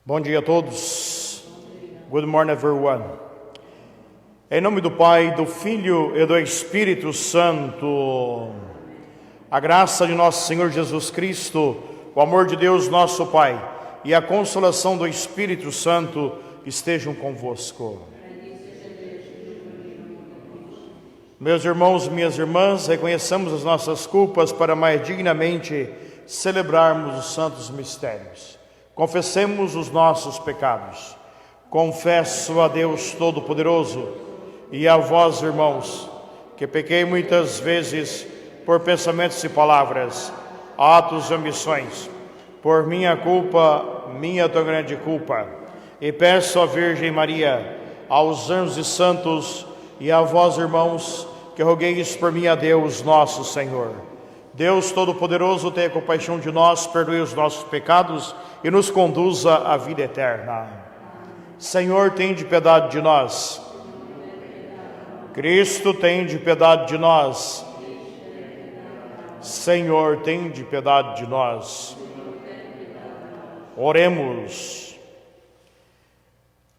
Bom dia a todos. Good morning, everyone. Em nome do Pai, do Filho e do Espírito Santo, a graça de nosso Senhor Jesus Cristo, o amor de Deus nosso Pai e a consolação do Espírito Santo estejam convosco. Meus irmãos, minhas irmãs, reconheçamos as nossas culpas para mais dignamente celebrarmos os santos mistérios. Confessemos os nossos pecados. Confesso a Deus Todo-Poderoso e a vós, irmãos, que pequei muitas vezes por pensamentos e palavras, atos e omissões, por minha culpa, minha tão grande culpa. E peço à Virgem Maria, aos anjos e santos e a vós, irmãos, que rogueis por mim a Deus nosso Senhor. Deus Todo-Poderoso, tenha compaixão de nós, perdoe os nossos pecados e nos conduza à vida eterna. Senhor, tende piedade de nós. Cristo, tende piedade de nós. Senhor, tende piedade de nós. Oremos.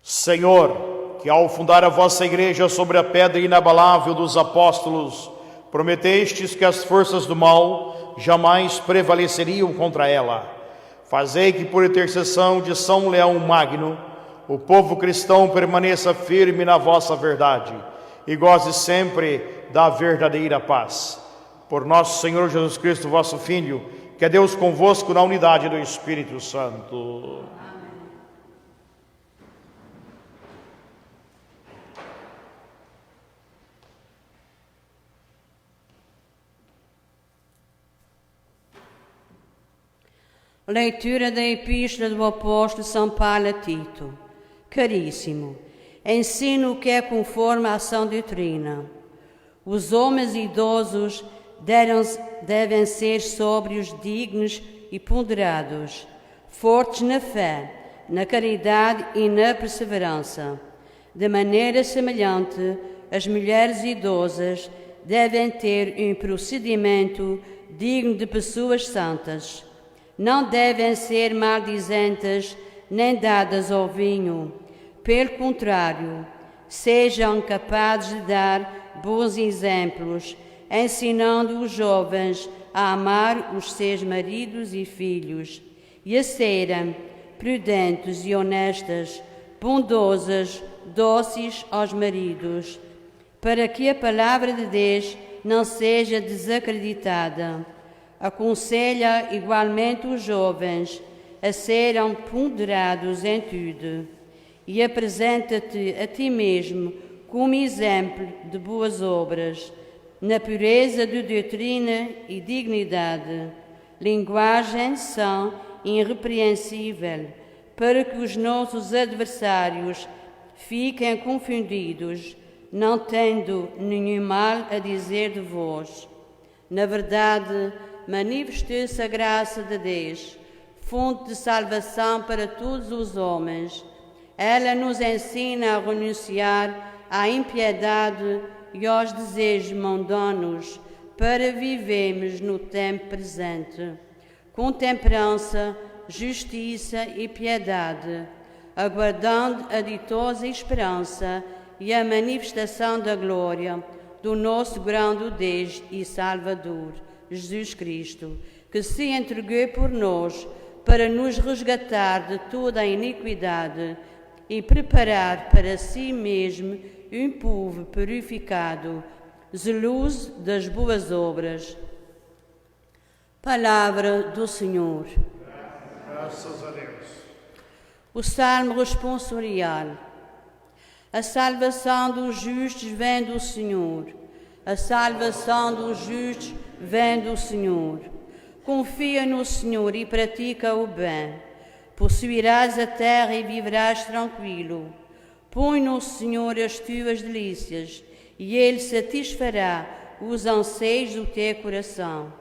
Senhor, que ao fundar a vossa igreja sobre a pedra inabalável dos apóstolos, prometestes que as forças do mal jamais prevaleceriam contra ela. Fazei que, por intercessão de São Leão Magno, o povo cristão permaneça firme na vossa verdade e goze sempre da verdadeira paz. Por nosso Senhor Jesus Cristo, vosso Filho, que é Deus convosco na unidade do Espírito Santo. Leitura da Epístola do Apóstolo São Paulo a Tito. Caríssimo, ensino o que é conforme à sã doutrina. Os homens idosos devem ser sóbrios, dignos e ponderados, fortes na fé, na caridade e na perseverança. De maneira semelhante, as mulheres idosas devem ter um procedimento digno de pessoas santas. Não devem ser maldizentes nem dadas ao vinho. Pelo contrário, sejam capazes de dar bons exemplos, ensinando os jovens a amar os seus maridos e filhos e a serem prudentes e honestas, bondosas, dóceis aos maridos, para que a palavra de Deus não seja desacreditada. Aconselha igualmente os jovens a serem ponderados em tudo e apresenta-te a ti mesmo como exemplo de boas obras, na pureza de doutrina e dignidade, linguagem sã e irrepreensível, para que os nossos adversários fiquem confundidos, não tendo nenhum mal a dizer de vós. Na verdade, manifestou-se a graça de Deus, fonte de salvação para todos os homens. Ela nos ensina a renunciar à impiedade e aos desejos mundanos para vivermos no tempo presente, com temperança, justiça e piedade, aguardando a ditosa esperança e a manifestação da glória do nosso grande Deus e Salvador, Jesus Cristo, que se entregou por nós para nos resgatar de toda a iniquidade e preparar para si mesmo um povo purificado, zeloso das boas obras. Palavra do Senhor. Graças a Deus. O Salmo responsorial. A salvação dos justos vem do Senhor. A salvação dos justos vem do Senhor. Confia no Senhor e pratica o bem. Possuirás a terra e viverás tranquilo. Põe no Senhor as tuas delícias e Ele satisfará os anseios do teu coração.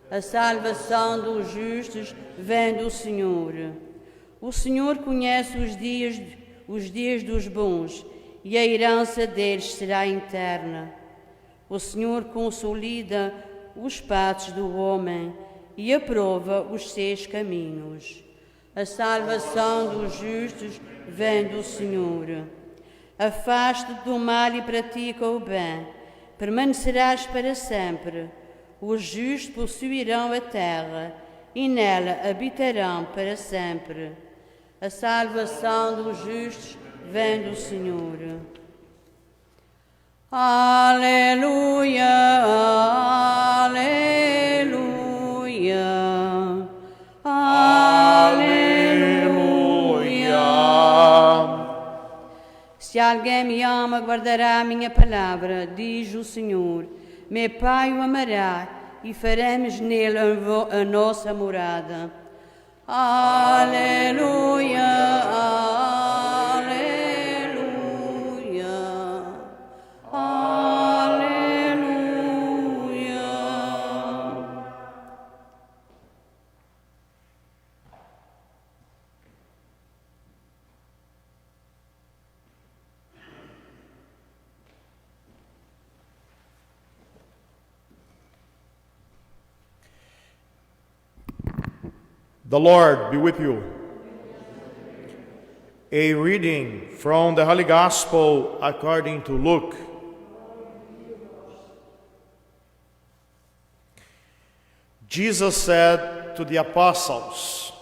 A salvação dos justos vem do Senhor. O Senhor conhece os dias dos bons e a herança deles será eterna. O Senhor consolida os passos do homem e aprova os seus caminhos. A salvação dos justos vem do Senhor. Afasta-te do mal e pratica o bem. Permanecerás para sempre. Os justos possuirão a terra e nela habitarão para sempre. A salvação dos justos vem do Senhor. Aleluia, aleluia, aleluia. Se alguém me ama, guardará a minha palavra, diz o Senhor. Meu Pai o amará e faremos nele a nossa morada. Aleluia, aleluia, aleluia. The Lord be with you. A reading from the Holy Gospel according to Luke. Jesus said to the apostles,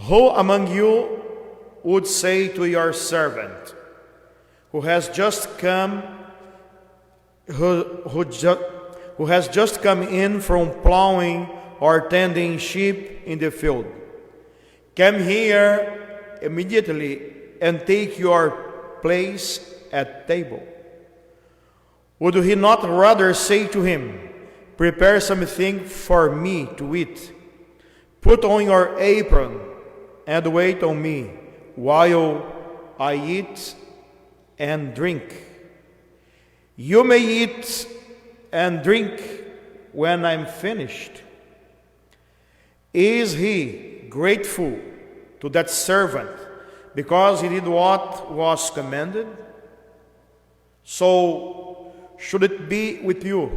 "Who among you would say to your servant, who has just come in from plowing or tending sheep in the field, come here immediately and take your place at table? Would he not rather say to him, prepare something for me to eat, put on your apron and wait on me while I eat and drink? You may eat and drink when I'm finished." Is he grateful to that servant because he did what was commanded? So should it be with you.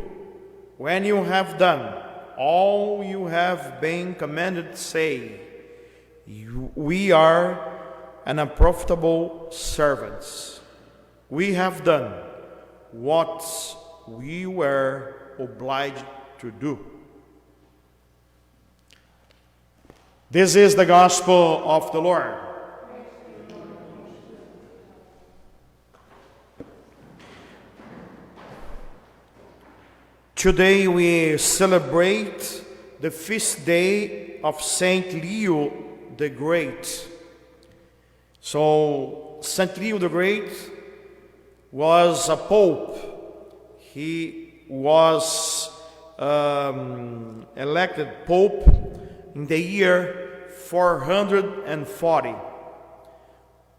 When you have done all you have been commanded, say, "We are unprofitable servants. We have done what we were obliged to do." This is the gospel of the Lord. Today we celebrate the feast day of Saint Leo the Great. So, Saint Leo the Great was a pope. He was elected pope in the year 440.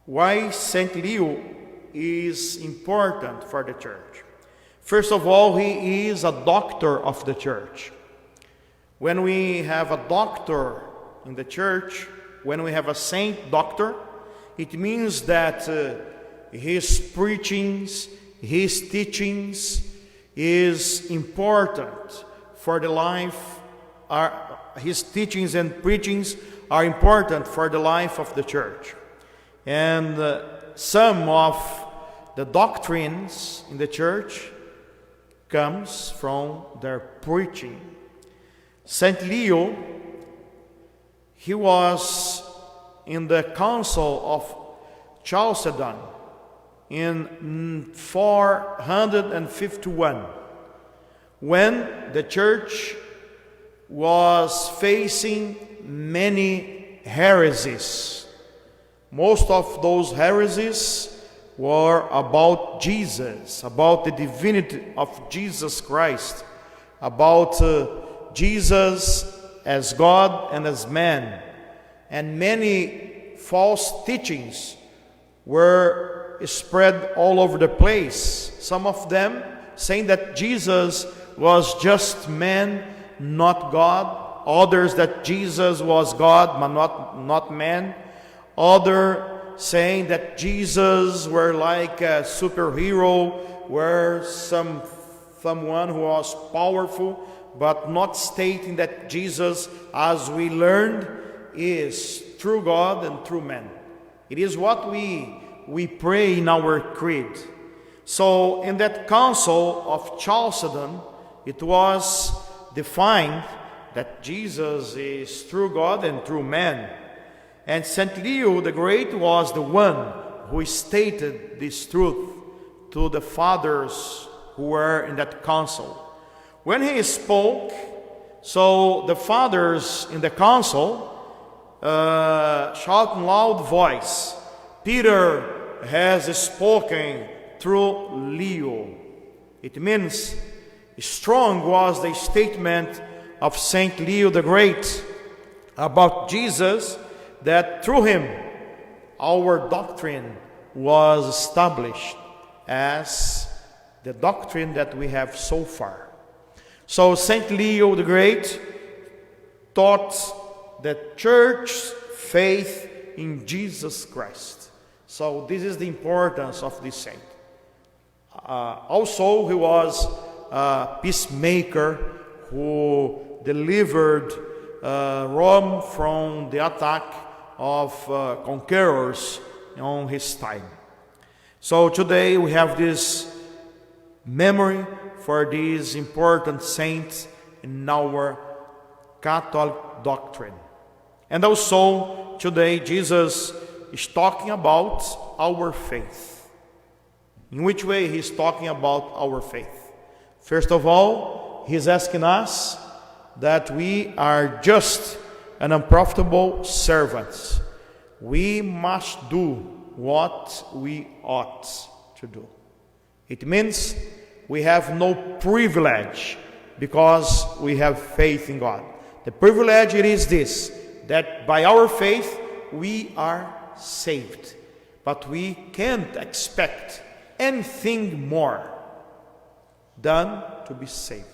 Why Saint Leo is important for the church? First of all, he is a doctor of the church. When we have a doctor in the church, when we have a saint doctor, it means that his preachings, his teachings is important for the life. His teachings and preachings are important for the life of the church. And some of the doctrines in the church comes from their preaching. Saint Leo, he was in the Council of Chalcedon in 451, when the church was facing many heresies. Most of those heresies were about Jesus, about the divinity of Jesus Christ, about Jesus as God and as man. And many false teachings were spread all over the place. Some of them saying that Jesus was just man, not God. Others that Jesus was God, but not man. Others saying that Jesus were like a superhero, were someone who was powerful, but not stating that Jesus, as we learned is through God and through man. It is what we pray in our creed. So in that Council of Chalcedon, it was defined that Jesus is through God and through man. And St. Leo the Great was the one who stated this truth to the fathers who were in that council. When he spoke, so the fathers in the council shout in loud voice, Peter has spoken through Leo. It means strong was the statement of Saint Leo the Great about Jesus, that through him our doctrine was established as the doctrine that we have so far. So Saint Leo the Great taught the church's faith in Jesus Christ. So this is the importance of this saint. Also, he was a peacemaker who delivered Rome from the attack of conquerors on his time. So today we have this memory for these important saints in our Catholic doctrine. And also today Jesus is talking about our faith. In which way he's talking about our faith? First of all, he's asking us that we are just and unprofitable servants. We must do what we ought to do. It means we have no privilege because we have faith in God. The privilege it is this, that by our faith we are saved. But we can't expect anything more than to be saved.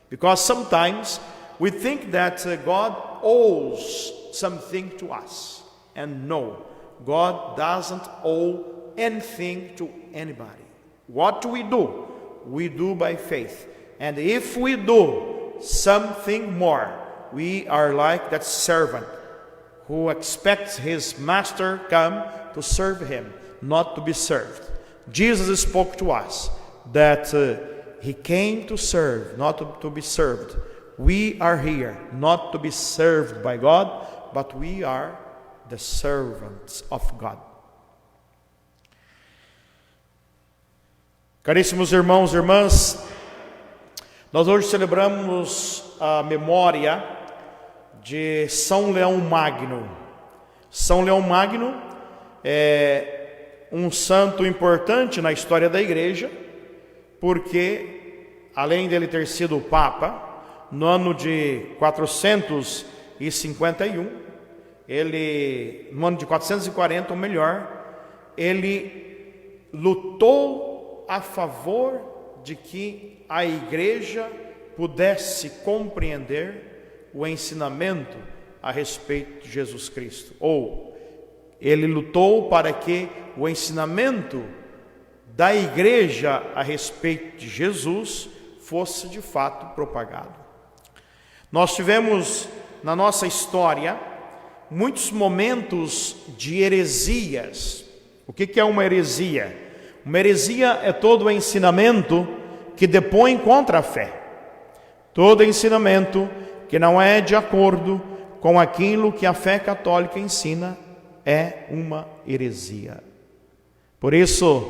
Because sometimes we think that God owes something to us. And no, God doesn't owe anything to anybody. What do? We do by faith. And if we do something more, we are like that servant who expects his master come to serve him, not to be served. Jesus spoke to us that he came to serve, not to be served. We are here not to be served by God, but we are the servants of God. Caríssimos irmãos e irmãs, nós hoje celebramos a memória de São Leão Magno. São Leão Magno é um santo importante na história da Igreja, porque, além dele ter sido o Papa, no ano de 451, no ano de 440, ou melhor, ele lutou a favor de que a Igreja pudesse compreender o ensinamento a respeito de Jesus Cristo. Ou, ele lutou para que o ensinamento da Igreja a respeito de Jesus fosse de fato propagado. Nós tivemos na nossa história muitos momentos de heresias. O que é uma heresia? Uma heresia é todo o ensinamento que depõe contra a fé. Todo ensinamento que não é de acordo com aquilo que a fé católica ensina é uma heresia. Por isso,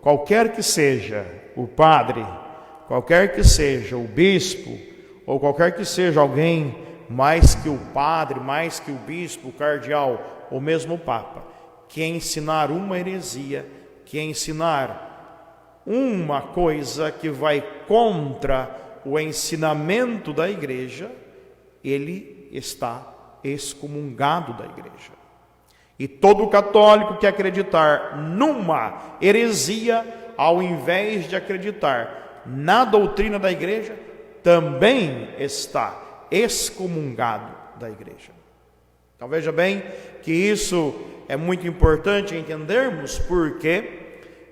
qualquer que seja o padre, qualquer que seja o bispo, ou qualquer que seja alguém mais que o padre, mais que o bispo, o cardeal, ou mesmo o papa, que ensinar uma heresia, que ensinar uma coisa que vai contra o ensinamento da Igreja, ele está excomungado da Igreja. E todo católico que acreditar numa heresia, ao invés de acreditar na doutrina da Igreja, também está excomungado da Igreja. Então veja bem que isso é muito importante entendermos, porque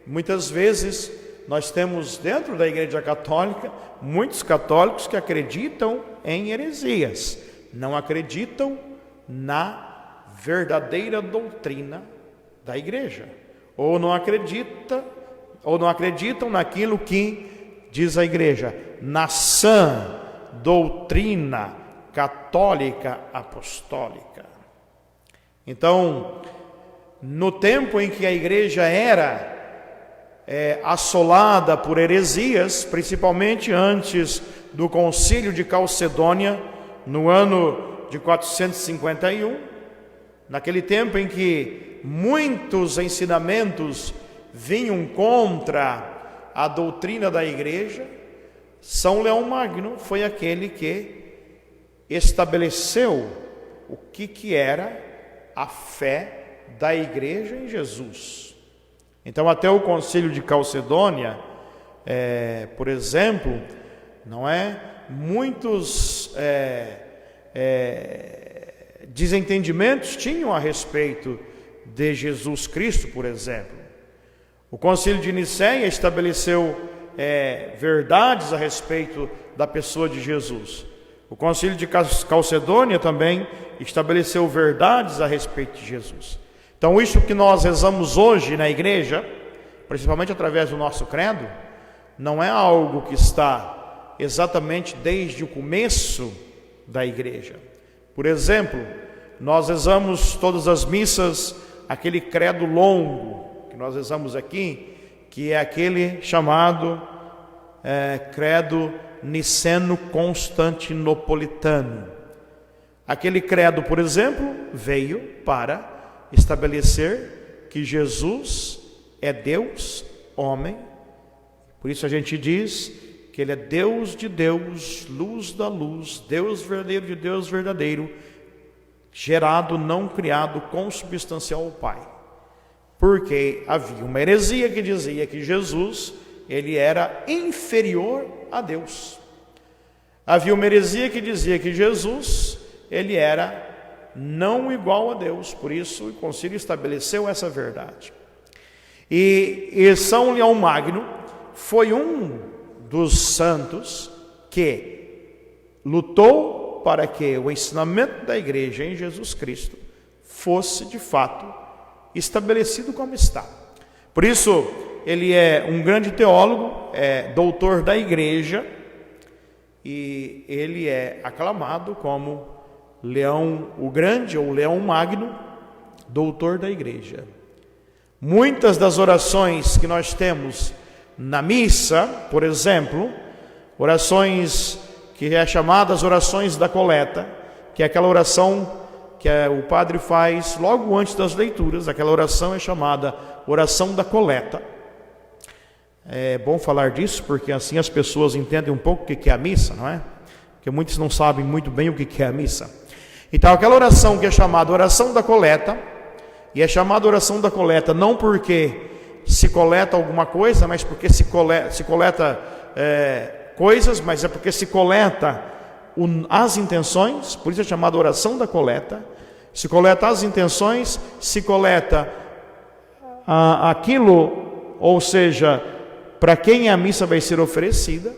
muitas vezes nós temos dentro da Igreja Católica muitos católicos que acreditam em heresias, não acreditam na verdadeira doutrina da igreja, ou não acreditam naquilo que diz a igreja, na sã doutrina católica apostólica. Então, no tempo em que a igreja era assolada por heresias, principalmente antes do Concílio de Calcedônia, no ano de 451, naquele tempo em que muitos ensinamentos vinham contra a doutrina da igreja, São Leão Magno foi aquele que estabeleceu o que era a fé da igreja em Jesus. Então, até o Concílio de Calcedônia, por exemplo, muitos desentendimentos tinham a respeito de Jesus Cristo, por exemplo. O Concílio de Nicéia estabeleceu verdades a respeito da pessoa de Jesus. O Concílio de Calcedônia também estabeleceu verdades a respeito de Jesus. Então, isso que nós rezamos hoje na igreja, principalmente através do nosso credo, não é algo que está exatamente desde o começo da igreja. Por exemplo, nós rezamos todas as missas, aquele credo longo que nós rezamos aqui, que é aquele chamado credo niceno-constantinopolitano. Aquele credo, por exemplo, veio para estabelecer que Jesus é Deus, homem. Por isso a gente diz que Ele é Deus de Deus, luz da luz, Deus verdadeiro de Deus verdadeiro, gerado, não criado, consubstancial ao Pai. Porque havia uma heresia que dizia que Jesus, Ele era inferior a Deus. Havia uma heresia que dizia que Jesus, Ele era não igual a Deus. Por isso o concílio estabeleceu essa verdade. E São Leão Magno foi um dos santos que lutou para que o ensinamento da igreja em Jesus Cristo fosse de fato estabelecido como está. Por isso ele é um grande teólogo, é doutor da igreja, e ele é aclamado como Leão o Grande, ou Leão Magno, doutor da igreja. Muitas das orações que nós temos na missa, por exemplo, orações que é chamadas orações da coleta, que é aquela oração que o padre faz logo antes das leituras. Aquela oração é chamada oração da coleta. É bom falar disso, porque assim as pessoas entendem um pouco o que é a missa, não é? Porque muitos não sabem muito bem o que é a missa. Então, aquela oração que é chamada oração da coleta, e é chamada oração da coleta não porque se coleta alguma coisa, mas porque se coleta coisas, mas é porque se coleta as intenções. Por isso é chamada oração da coleta. Se coleta as intenções, se coleta aquilo, ou seja, para quem a missa vai ser oferecida.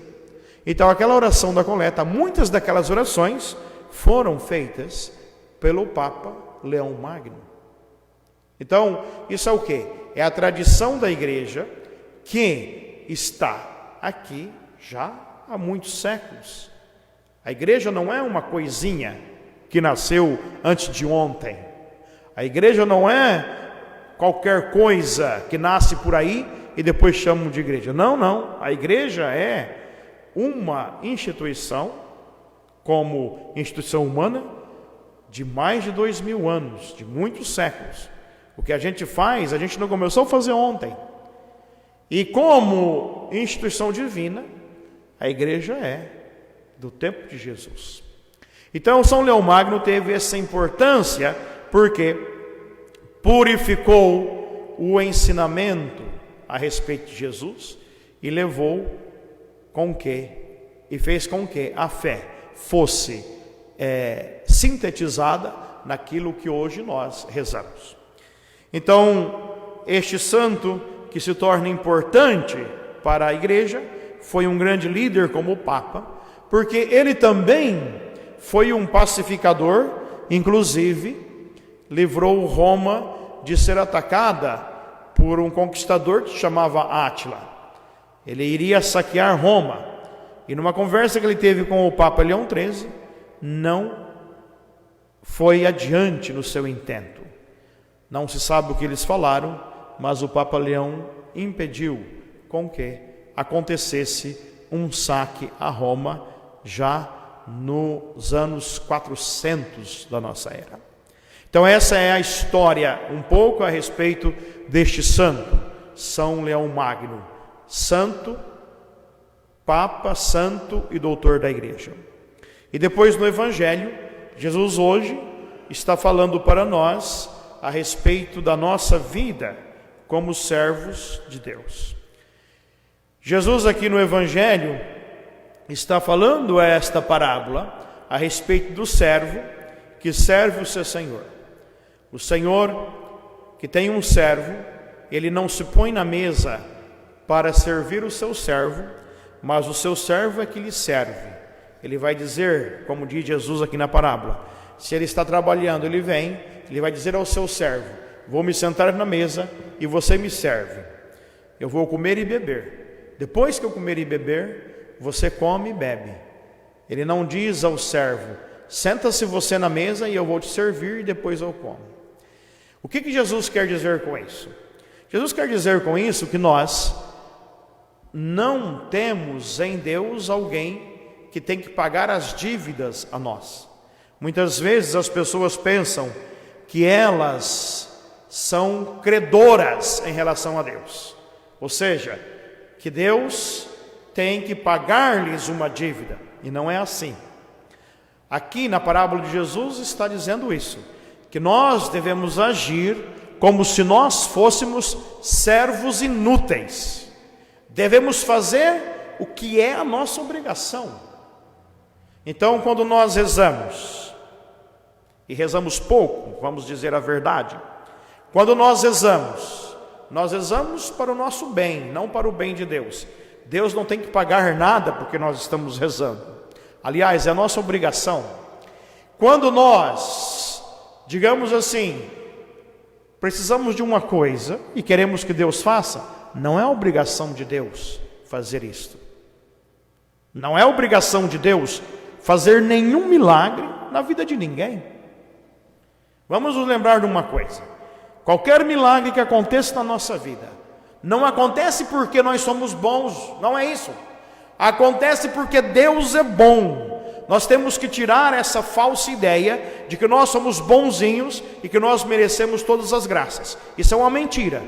Então, aquela oração da coleta, muitas daquelas orações foram feitas pelo Papa Leão Magno. Então, isso é o quê? É a tradição da igreja que está aqui já há muitos séculos. A igreja não é uma coisinha que nasceu antes de ontem. A igreja não é qualquer coisa que nasce por aí e depois chamam de igreja. Não, não. A igreja é uma instituição, como instituição humana, de mais de 2000 anos, de muitos séculos. O que a gente faz, a gente não começou a fazer ontem. E como instituição divina, a igreja é do tempo de Jesus. Então, São Leão Magno teve essa importância porque purificou o ensinamento a respeito de Jesus e levou com que, e fez com que a fé fosse sintetizada naquilo que hoje nós rezamos. Então, este santo que se torna importante para a igreja foi um grande líder como o Papa, porque ele também foi um pacificador inclusive, livrou Roma de ser atacada por um conquistador que se chamava Átila. Ele iria saquear Roma. E numa conversa que ele teve com o Papa Leão XIII, não foi adiante no seu intento. Não se sabe o que eles falaram, mas o Papa Leão impediu com que acontecesse um saque a Roma já nos anos 400 da nossa era. Então essa é a história um pouco a respeito deste santo, São Leão Magno, santo, Papa, santo e doutor da Igreja. E depois no Evangelho, Jesus hoje está falando para nós a respeito da nossa vida como servos de Deus. Jesus aqui no Evangelho está falando esta parábola a respeito do servo que serve o seu Senhor. O Senhor que tem um servo, ele não se põe na mesa para servir o seu servo, mas o seu servo é que lhe serve. Ele vai dizer, como diz Jesus aqui na parábola, se ele está trabalhando, ele vem, ele vai dizer ao seu servo: vou me sentar na mesa e você me serve. Eu vou comer e beber. Depois que eu comer e beber, você come e bebe. Ele não diz ao servo: senta-se você na mesa e eu vou te servir e depois eu como. O que Jesus quer dizer com isso? Jesus quer dizer com isso que nós não temos em Deus alguém que tem que pagar as dívidas a nós. Muitas vezes as pessoas pensam que elas são credoras em relação a Deus. Ou seja, que Deus tem que pagar-lhes uma dívida. E não é assim. Aqui na parábola de Jesus está dizendo isso, que nós devemos agir como se nós fôssemos servos inúteis. Devemos fazer o que é a nossa obrigação. Então, quando nós rezamos, e rezamos pouco, vamos dizer a verdade, quando nós rezamos para o nosso bem, não para o bem de Deus. Deus não tem que pagar nada porque nós estamos rezando. Aliás, é a nossa obrigação. Quando nós, digamos assim, precisamos de uma coisa e queremos que Deus faça, não é obrigação de Deus fazer isto. Não é obrigação de Deus fazer nenhum milagre na vida de ninguém. Vamos nos lembrar de uma coisa: qualquer milagre que aconteça na nossa vida, não acontece porque nós somos bons, não é isso. Acontece porque Deus é bom. Nós temos que tirar essa falsa ideia de que nós somos bonzinhos e que nós merecemos todas as graças. Isso é uma mentira.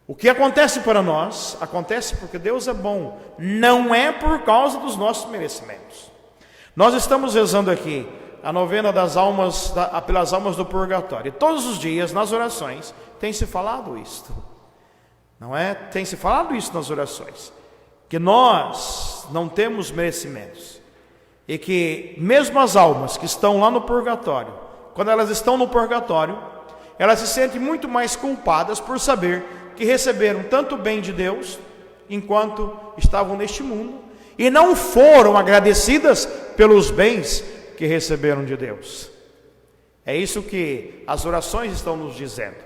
O que acontece para nós, acontece porque Deus é bom, não é por causa dos nossos merecimentos. Nós estamos rezando aqui a novena das almas, pelas almas do purgatório. E todos os dias, nas orações, tem se falado isto. Não é? Tem se falado isso nas orações. Que nós não temos merecimentos. E que mesmo as almas que estão lá no purgatório, quando elas estão no purgatório, elas se sentem muito mais culpadas por saber que receberam tanto bem de Deus enquanto estavam neste mundo e não foram agradecidas pelos bens que receberam de Deus. É isso que as orações estão nos dizendo.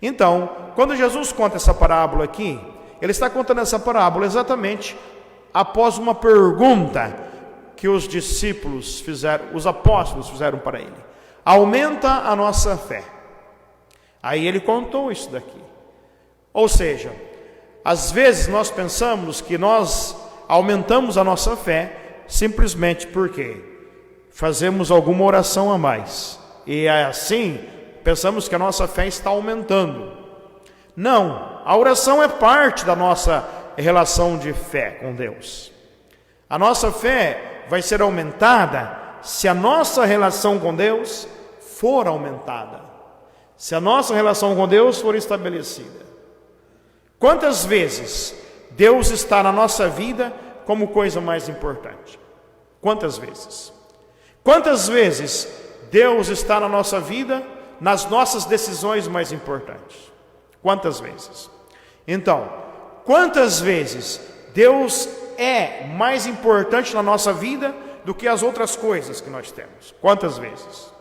Então, quando Jesus conta essa parábola aqui, ele está contando essa parábola exatamente após uma pergunta que os discípulos fizeram, os apóstolos fizeram para ele: aumenta a nossa fé. Aí ele contou isso daqui. Ou seja, às vezes nós pensamos que nós aumentamos a nossa fé simplesmente porque fazemos alguma oração a mais. E assim, pensamos que a nossa fé está aumentando. Não, a oração é parte da nossa relação de fé com Deus. A nossa fé vai ser aumentada se a nossa relação com Deus for aumentada. Se a nossa relação com Deus for estabelecida. Quantas vezes Deus está na nossa vida como coisa mais importante? Quantas vezes? Quantas vezes Deus está na nossa vida nas nossas decisões mais importantes? Quantas vezes? Então, quantas vezes Deus é mais importante na nossa vida do que as outras coisas que nós temos. Quantas vezes?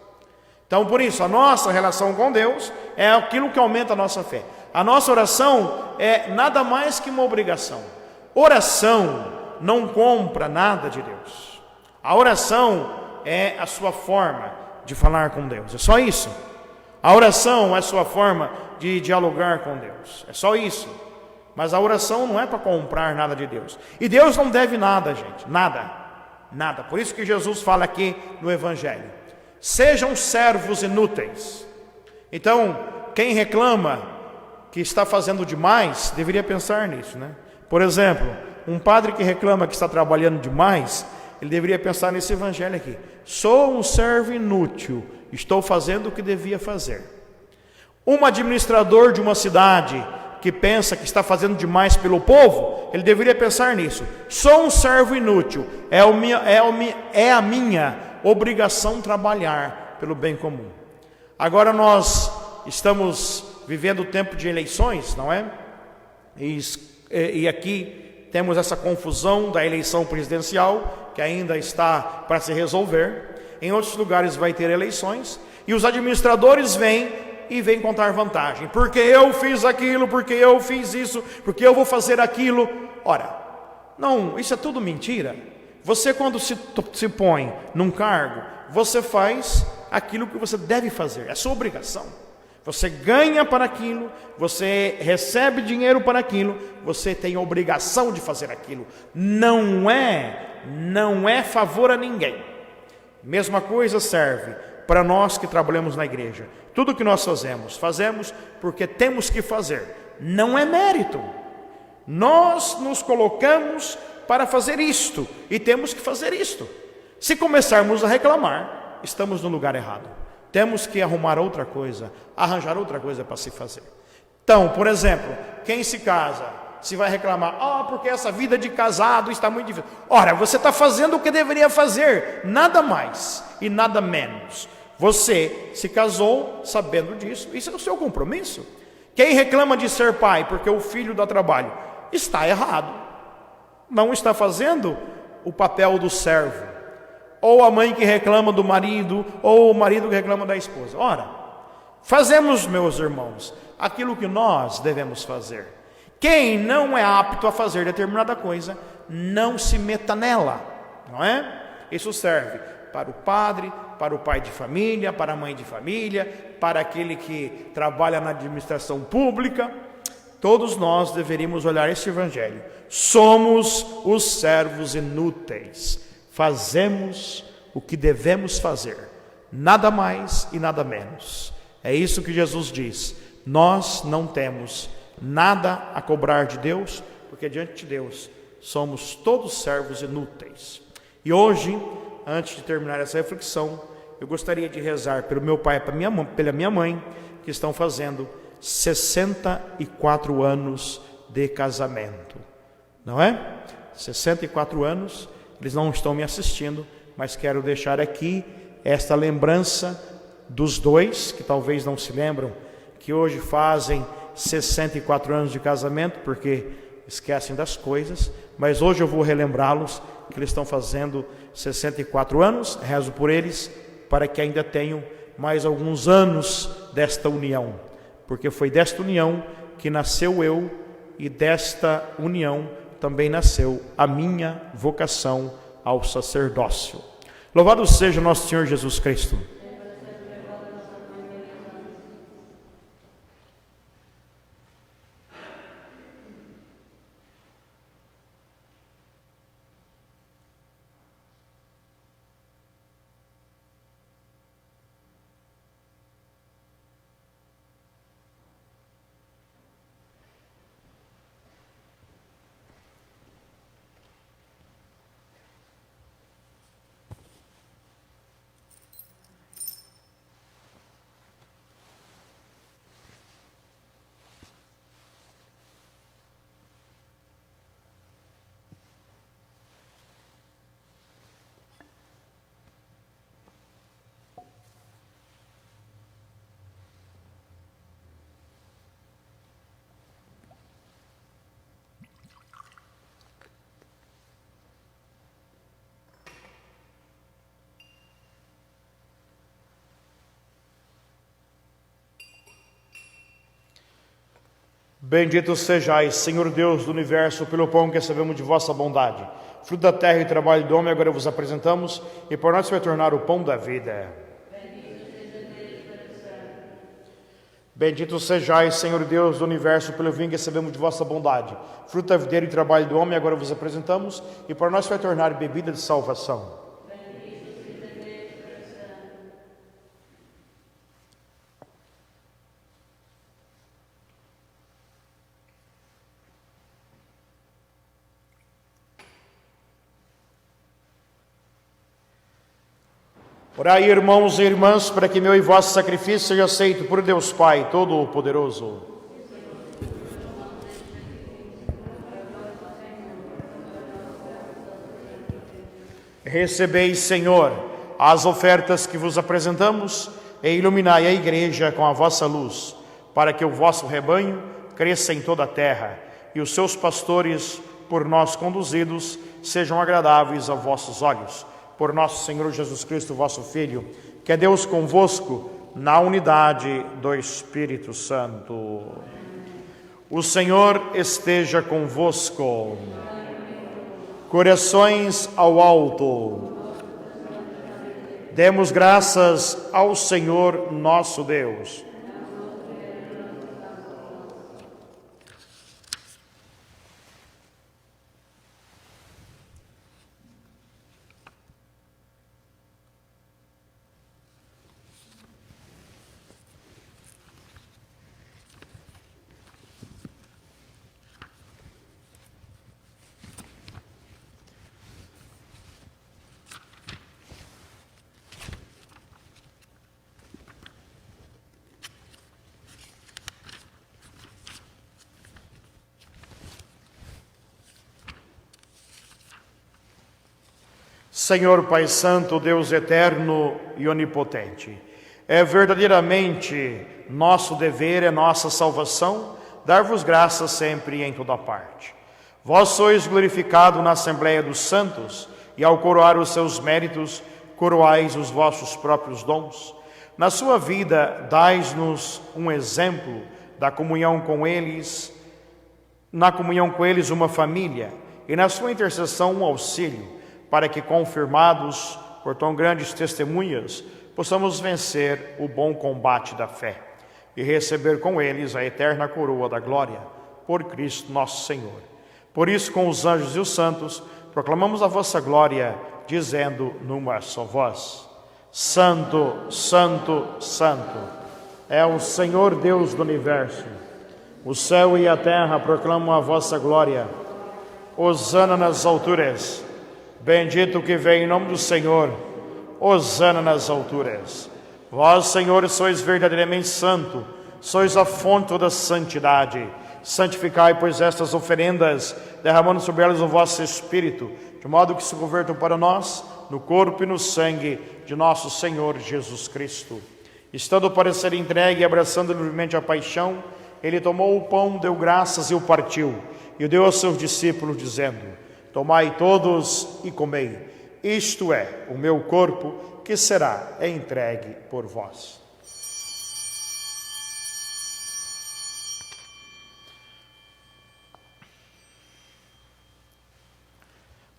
Então, por isso, a nossa relação com Deus é aquilo que aumenta a nossa fé. A nossa oração é nada mais que uma obrigação. Oração não compra nada de Deus. A oração é a sua forma de falar com Deus. É só isso. A oração é a sua forma de dialogar com Deus. É só isso. Mas a oração não é para comprar nada de Deus. E Deus não deve nada, gente. Nada. Nada. Por isso que Jesus fala aqui no Evangelho: sejam servos inúteis. Então, quem reclama que está fazendo demais, deveria pensar nisso, né? Por exemplo, um padre que reclama que está trabalhando demais, ele deveria pensar nesse Evangelho aqui: sou um servo inútil, estou fazendo o que devia fazer. Um administrador de uma cidade que pensa que está fazendo demais pelo povo, ele deveria pensar nisso: sou um servo inútil, é a minha obrigação trabalhar pelo bem comum. Agora nós estamos vivendo o tempo de eleições, não é? E aqui temos essa confusão da eleição presidencial, que ainda está para se resolver. Em outros lugares vai ter eleições, e os administradores vêm contar vantagem, porque eu fiz aquilo, porque eu fiz isso, porque eu vou fazer aquilo. Ora, não, isso é tudo mentira. Você, quando se põe num cargo, você faz aquilo que você deve fazer, é sua obrigação. Você ganha para aquilo, você recebe dinheiro para aquilo, você tem a obrigação de fazer aquilo. Não é favor a ninguém. Mesma coisa serve para nós que trabalhamos na igreja. Tudo que nós fazemos porque temos que fazer. Não é mérito. Nós nos colocamos para fazer isto e temos que fazer isto. Se começarmos a reclamar, estamos no lugar errado. Temos que arrumar outra coisa, arranjar outra coisa para se fazer. Então, por exemplo, quem se casa, se vai reclamar: porque essa vida de casado está muito difícil. Ora, você está fazendo o que deveria fazer, nada mais e nada menos. Você se casou sabendo disso, isso é o seu compromisso. Quem reclama de ser pai porque o filho dá trabalho, está errado. Não está fazendo o papel do servo. Ou a mãe que reclama do marido, ou o marido que reclama da esposa. Ora, fazemos, meus irmãos, aquilo que nós devemos fazer. Quem não é apto a fazer determinada coisa, não se meta nela, não é? Isso serve para o padre, para o pai de família, para a mãe de família, para aquele que trabalha na administração pública. Todos nós deveríamos olhar este Evangelho. Somos os servos inúteis. Fazemos o que devemos fazer, nada mais e nada menos. É isso que Jesus diz. Nós não temos nada a cobrar de Deus, porque diante de Deus somos todos servos inúteis. E hoje, antes de terminar essa reflexão, eu gostaria de rezar pelo meu pai e pela minha mãe, que estão fazendo 64 anos de casamento. Não é? 64 anos. Eles não estão me assistindo, mas quero deixar aqui esta lembrança dos dois, que talvez não se lembram, que hoje fazem 64 anos de casamento, porque esquecem das coisas, mas hoje eu vou relembrá-los, que eles estão fazendo 64 anos, rezo por eles, para que ainda tenham mais alguns anos desta união, porque foi desta união que nasceu eu, e desta união também nasceu a minha vocação ao sacerdócio. Louvado seja nosso Senhor Jesus Cristo. Bendito sejais, Senhor Deus do universo, pelo pão que recebemos de vossa bondade. Fruto da terra e trabalho do homem, agora vos apresentamos, e por nós vai tornar o pão da vida. Bendito sejais, Senhor Deus do universo, pelo vinho que recebemos de vossa bondade. Fruto da videira e trabalho do homem, agora vos apresentamos, e por nós vai tornar bebida de salvação. Orai, irmãos e irmãs, para que meu e vosso sacrifício seja aceito por Deus Pai Todo-Poderoso. Recebeis, Senhor, as ofertas que vos apresentamos e iluminai a igreja com a vossa luz, para que o vosso rebanho cresça em toda a terra e os seus pastores, por nós conduzidos, sejam agradáveis a vossos olhos. Por nosso Senhor Jesus Cristo, vosso Filho, que é Deus convosco, na unidade do Espírito Santo. O Senhor esteja convosco. Corações ao alto. Demos graças ao Senhor nosso Deus. Senhor Pai Santo, Deus eterno e onipotente, é verdadeiramente nosso dever, é nossa salvação, dar-vos graças sempre e em toda parte. Vós sois glorificado na Assembleia dos Santos, e ao coroar os seus méritos, coroais os vossos próprios dons. Na sua vida, dais-nos um exemplo da comunhão com eles, na comunhão com eles uma família, e na sua intercessão um auxílio, para que, confirmados por tão grandes testemunhas, possamos vencer o bom combate da fé e receber com eles a eterna coroa da glória, por Cristo nosso Senhor. Por isso, com os anjos e os santos, proclamamos a vossa glória, dizendo numa só voz: Santo, Santo, Santo, é o Senhor Deus do universo. O céu e a terra proclamam a vossa glória. Hosana nas alturas. Bendito que vem em nome do Senhor, hosana nas alturas. Vós, Senhor, sois verdadeiramente santo, sois a fonte da santidade. Santificai, pois, estas oferendas, derramando sobre elas o vosso Espírito, de modo que se convertam para nós no corpo e no sangue de nosso Senhor Jesus Cristo. Estando para ser entregue e abraçando livremente a paixão, ele tomou o pão, deu graças e o partiu, e o deu aos seus discípulos, dizendo: Tomai todos e comei, isto é o meu corpo, que será entregue por vós.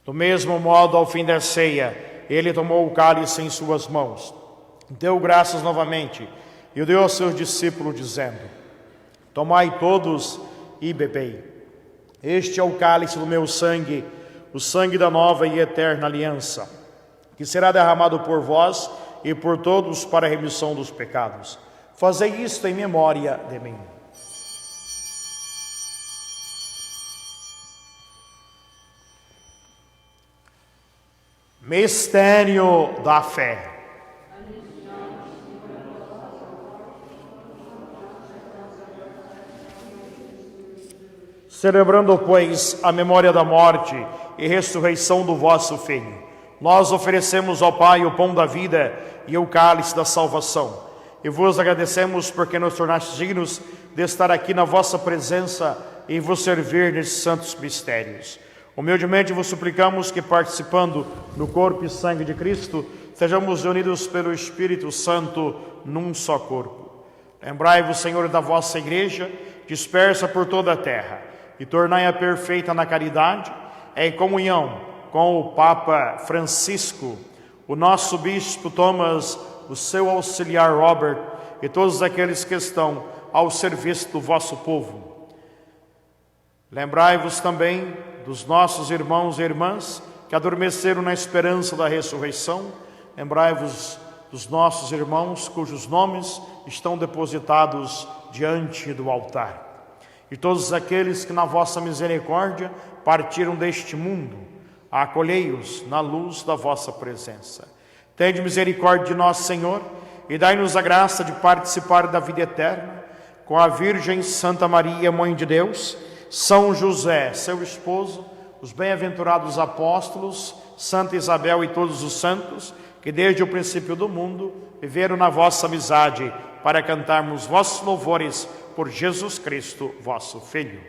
Do mesmo modo, ao fim da ceia, ele tomou o cálice em suas mãos, deu graças novamente, e o deu aos seus discípulos, dizendo: Tomai todos e bebei, este é o cálice do meu sangue, o sangue da nova e eterna aliança, que será derramado por vós e por todos para a remissão dos pecados. Fazei isto em memória de mim. Mistério da fé. Celebrando, pois, a memória da morte e ressurreição do vosso Filho, nós oferecemos ao Pai o pão da vida e o cálice da salvação. E vos agradecemos porque nos tornastes dignos de estar aqui na vossa presença e vos servir nesses santos mistérios. Humildemente vos suplicamos que, participando no corpo e sangue de Cristo, sejamos unidos pelo Espírito Santo num só corpo. Lembrai-vos, Senhor, da vossa igreja, dispersa por toda a terra, e tornai-a perfeita na caridade, em comunhão com o Papa Francisco, o nosso Bispo Thomas, o seu auxiliar Robert, e todos aqueles que estão ao serviço do vosso povo. Lembrai-vos também dos nossos irmãos e irmãs que adormeceram na esperança da ressurreição. Lembrai-vos dos nossos irmãos cujos nomes estão depositados diante do altar. E todos aqueles que na vossa misericórdia partiram deste mundo, acolhei-os na luz da vossa presença. Tende misericórdia de nós, Senhor, e dai-nos a graça de participar da vida eterna com a Virgem Santa Maria, Mãe de Deus, São José, seu esposo, os bem-aventurados apóstolos, Santa Isabel e todos os santos, que desde o princípio do mundo viveram na vossa amizade, para cantarmos vossos louvores por Jesus Cristo, vosso Filho.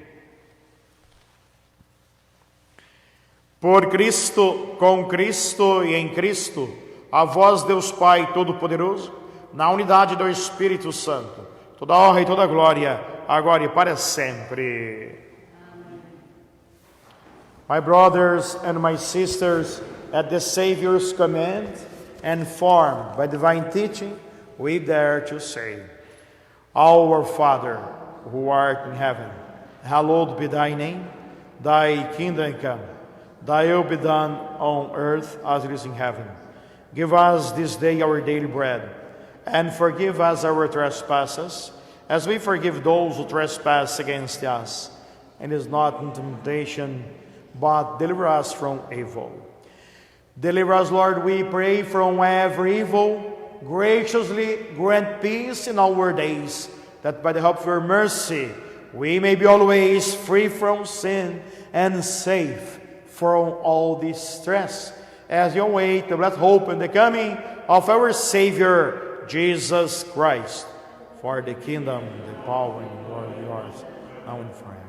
Por Cristo, com Cristo e em Cristo, a vós, Deus Pai Todo-Poderoso, na unidade do Espírito Santo, toda honra e toda glória, agora e para sempre. My brothers and my sisters, at the Savior's command and formed by divine teaching, we dare to say, Our Father, who art in heaven, hallowed be thy name. Thy kingdom come, thy will be done on earth as it is in heaven. Give us this day our daily bread, and forgive us our trespasses, as we forgive those who trespass against us. And is not in temptation, but deliver us from evil. Deliver us, Lord, we pray, from every evil. Graciously grant peace in our days, that by the help of your mercy we may be always free from sin and safe from all distress, as you await the blessed hope and the coming of our Savior, Jesus Christ. For the kingdom, the power, and the glory are yours, now and forever.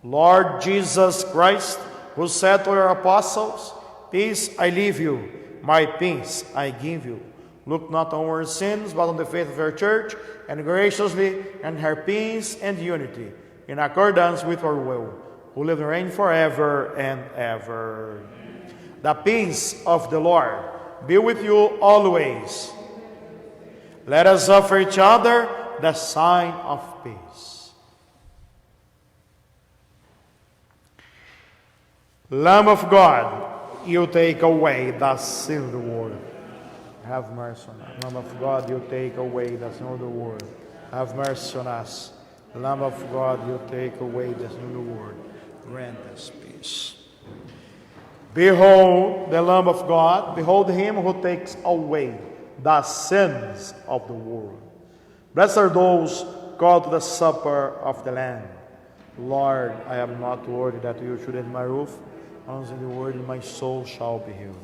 Lord Jesus Christ, who said to your apostles, Peace I leave you, my peace I give you. Look not on our sins, but on the faith of your church, and graciously grant her peace and unity, in accordance with your will, who live and reign forever and ever. The peace of the Lord be with you always. Let us offer each other the sign of peace. Lamb of God, you take away the sin of the world. Have mercy on us. Lamb of God, you take away the sin of the world. Have mercy on us. Lamb of God, you take away the sin of the world. Grant us peace. Behold the Lamb of God. Behold him who takes away the sins of the world. Blessed are those called to the supper of the Lamb. Lord, I am not worthy that you should enter my roof. Only the word, and my soul shall be healed.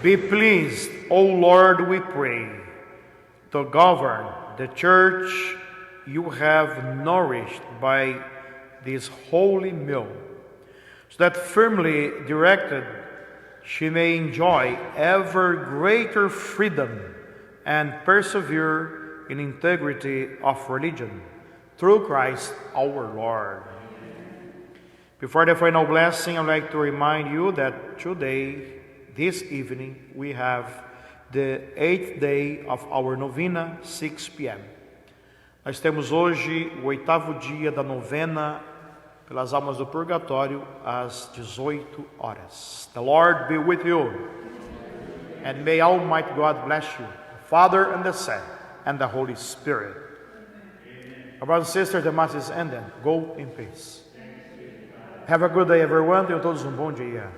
Be pleased, O Lord, we pray, to govern the church you have nourished by this holy meal, so that firmly directed she may enjoy ever greater freedom and persevere in integrity of religion, through Christ our Lord. Before the final blessing, I'd like to remind you that today, this evening, we have the 8th day of our novena, 6 p.m. Nós temos hoje o 8º dia da novena pelas almas do purgatório, às 18 horas. The Lord be with you, and may Almighty God bless you, the Father and the Son and the Holy Spirit. Our brothers and sisters, the Mass is ended. Go in peace. Have a good day, everyone. Tenham todos bom dia.